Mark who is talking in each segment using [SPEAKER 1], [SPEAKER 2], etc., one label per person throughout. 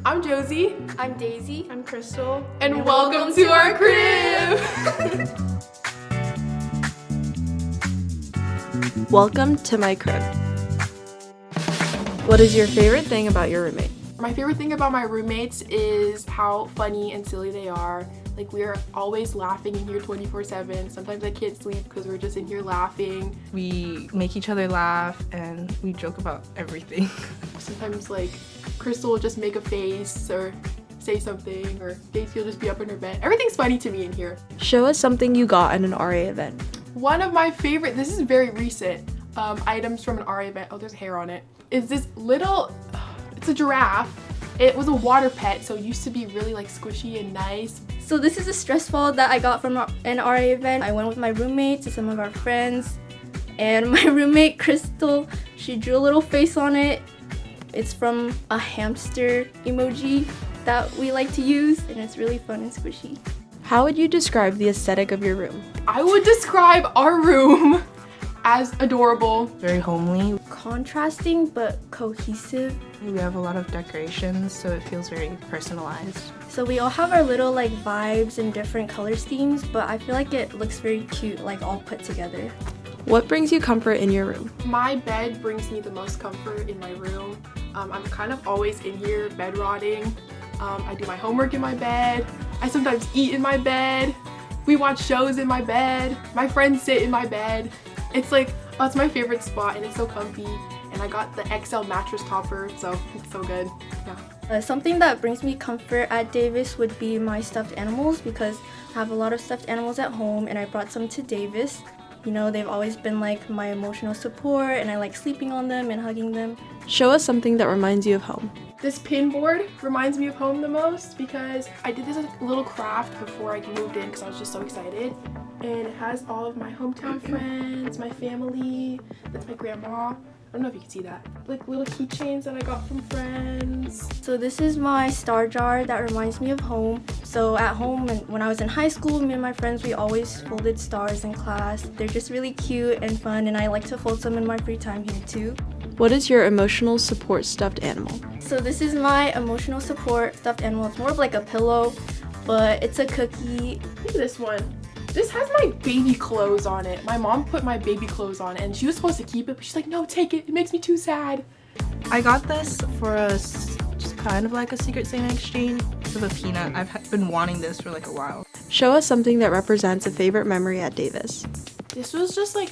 [SPEAKER 1] I'm Josie.
[SPEAKER 2] I'm Daisy.
[SPEAKER 3] I'm Krystal.
[SPEAKER 1] And welcome to our crib!
[SPEAKER 3] Welcome to my crib. What is your favorite thing about your roommate?
[SPEAKER 1] My favorite thing about my roommates is how funny and silly they are. Like, we're always laughing in here 24/7. Sometimes I can't sleep because we're just in here laughing.
[SPEAKER 4] We make each other laugh and we joke about everything.
[SPEAKER 1] Sometimes, like, Krystal will just make a face or say something, or Daisy will just be up in her bed. Everything's funny to me in here.
[SPEAKER 3] Show us something you got at an RA event.
[SPEAKER 1] One of my favorite, this is very recent, items from an RA event, oh, there's hair on it, is this little, it's a giraffe. It was a water pet, so it used to be really like squishy and nice.
[SPEAKER 2] So this is a stress ball that I got from an RA event. I went with my roommates and some of our friends, and my roommate Krystal, she drew a little face on it. It's from a hamster emoji that we like to use, and it's really fun and squishy.
[SPEAKER 3] How would you describe the aesthetic of your room?
[SPEAKER 1] I would describe our room as adorable.
[SPEAKER 4] Very homely.
[SPEAKER 2] Contrasting but cohesive.
[SPEAKER 4] We have a lot of decorations, so it feels very personalized.
[SPEAKER 2] So we all have our little like vibes and different color schemes, but I feel like it looks very cute, like all put together.
[SPEAKER 3] What brings you comfort in your room?
[SPEAKER 1] My bed brings me the most comfort in my room. I'm kind of always in here bed rotting. I do my homework in my bed. I sometimes eat in my bed. We watch shows in my bed. My friends sit in my bed. It's like, oh, it's my favorite spot, and it's so comfy. And I got the XL mattress topper, so it's so good. Yeah.
[SPEAKER 2] Something that brings me comfort at Davis would be my stuffed animals, because I have a lot of stuffed animals at home and I brought some to Davis. You know, they've always been like my emotional support, and I like sleeping on them and hugging them.
[SPEAKER 3] Show us something that reminds you of home.
[SPEAKER 1] This pin board reminds me of home the most because I did this little craft before I moved in because I was just so excited. And it has all of my hometown friends, my family, that's my grandma. I don't know if you can see that. Like little keychains that I got from friends.
[SPEAKER 2] So this is my star jar that reminds me of home. So at home, and when I was in high school, me and my friends, we always folded stars in class. They're just really cute and fun, and I like to fold some in my free time here too.
[SPEAKER 3] What is your emotional support stuffed animal?
[SPEAKER 2] So this is my emotional support stuffed animal. It's more of like a pillow, but it's a cookie.
[SPEAKER 1] Look at this one. This has my baby clothes on it. My mom put my baby clothes on it, and she was supposed to keep it, but she's like, no, take it. It makes me too sad.
[SPEAKER 4] I got this for just kind of like a Secret Santa exchange. It's of a peanut. I've been wanting this for like a while.
[SPEAKER 3] Show us something that represents a favorite memory at Davis.
[SPEAKER 1] This was just like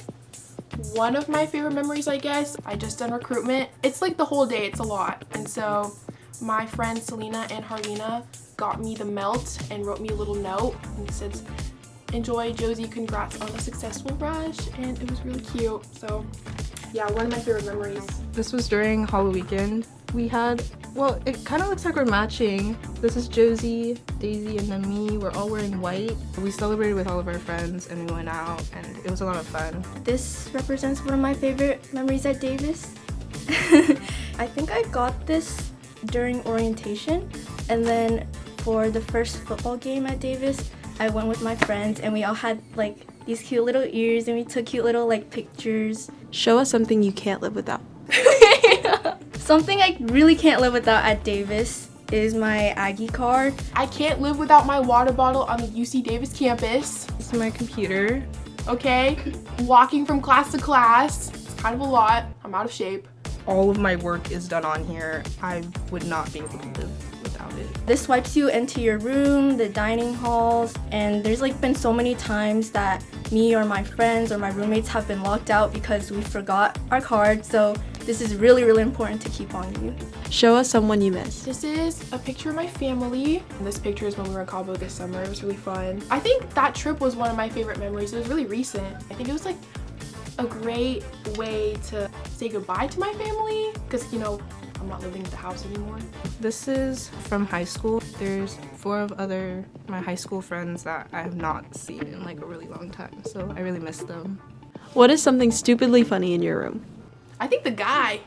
[SPEAKER 1] one of my favorite memories, I guess. I just done recruitment. It's like the whole day, it's a lot. And so my friends Selena and Harlina got me the melt and wrote me a little note, and it says, enjoy, Josie, congrats on a successful rush, and it was really cute. So yeah, one of my favorite memories.
[SPEAKER 4] This was during Halloween weekend. We had, well, it kind of looks like we're matching. This is Josie, Daisy, and then me. We're all wearing white. We celebrated with all of our friends and we went out, and it was a lot of fun.
[SPEAKER 2] This represents one of my favorite memories at Davis. I think I got this during orientation, and then for the first football game at Davis, I went with my friends and we all had like these cute little ears, and we took cute little like pictures.
[SPEAKER 3] Show us something you can't live without.
[SPEAKER 2] Something I really can't live without at Davis is my Aggie card.
[SPEAKER 1] I can't live without my water bottle on the UC Davis campus.
[SPEAKER 4] This is my computer.
[SPEAKER 1] Okay, walking from class to class, it's kind of a lot. I'm out of shape.
[SPEAKER 4] All of my work is done on here. I would not be able to live without it.
[SPEAKER 2] This swipes you into your room, the dining halls, and there's like been so many times that me or my friends or my roommates have been locked out because we forgot our card. So this is really, really important to keep on you.
[SPEAKER 3] Show us someone you miss.
[SPEAKER 1] This is a picture of my family. And this picture is when we were in Cabo this summer. It was really fun. I think that trip was one of my favorite memories. It was really recent. I think it was like a great way to say goodbye to my family because, you know, I'm not living at the house anymore.
[SPEAKER 4] This is from high school. There's 4 of my high school friends that I have not seen in like a really long time, so I really miss them.
[SPEAKER 3] What is something stupidly funny in your room?
[SPEAKER 1] I think the guy.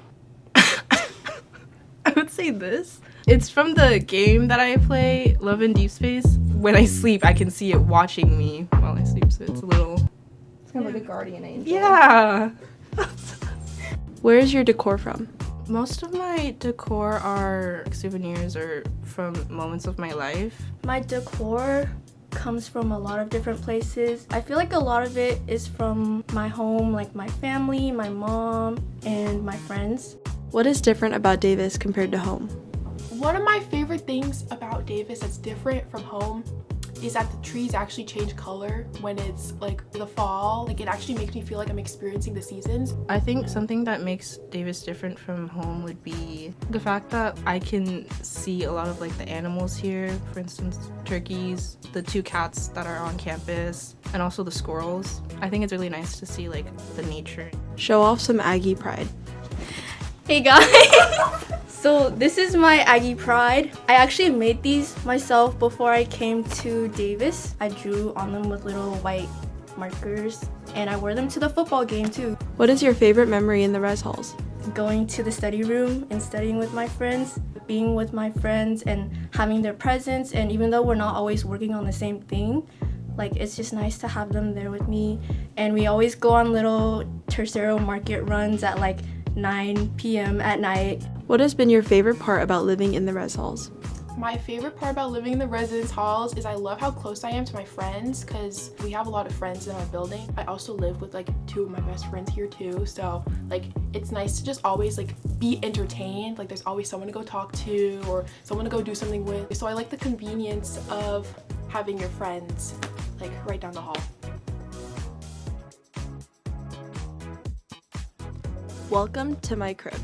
[SPEAKER 4] I would say this. It's from the game that I play, Love in Deep Space. When I sleep, I can see it watching me while I sleep, so it's a little... It's kind of like a guardian angel. Yeah!
[SPEAKER 3] Where is your decor from?
[SPEAKER 4] Most of my decor are souvenirs or from moments of my life.
[SPEAKER 2] My decor comes from a lot of different places. I feel like a lot of it is from my home, like my family, my mom, and my friends.
[SPEAKER 3] What is different about Davis compared to home?
[SPEAKER 1] One of my favorite things about Davis that's different from home is that the trees actually change color when it's like the fall. Like it actually makes me feel like I'm experiencing the seasons.
[SPEAKER 4] I think something that makes Davis different from home would be the fact that I can see a lot of like the animals here. For instance, turkeys, the 2 cats that are on campus, and also the squirrels. I think it's really nice to see like the nature.
[SPEAKER 3] Show off some Aggie pride.
[SPEAKER 2] Hey guys! So this is my Aggie Pride. I actually made these myself before I came to Davis. I drew on them with little white markers and I wore them to the football game too.
[SPEAKER 3] What is your favorite memory in the res halls?
[SPEAKER 2] Going to the study room and studying with my friends, being with my friends and having their presence, and even though we're not always working on the same thing, like it's just nice to have them there with me. And we always go on little tercero market runs at like 9 p.m. at night.
[SPEAKER 3] What has been your favorite part about living in the res halls?
[SPEAKER 1] My favorite part about living in the residence halls is I love how close I am to my friends because we have a lot of friends in our building. I also live with like 2 of my best friends here too, so like it's nice to just always like be entertained. Like there's always someone to go talk to or someone to go do something with. So I like the convenience of having your friends like right down the hall.
[SPEAKER 3] Welcome to my crib.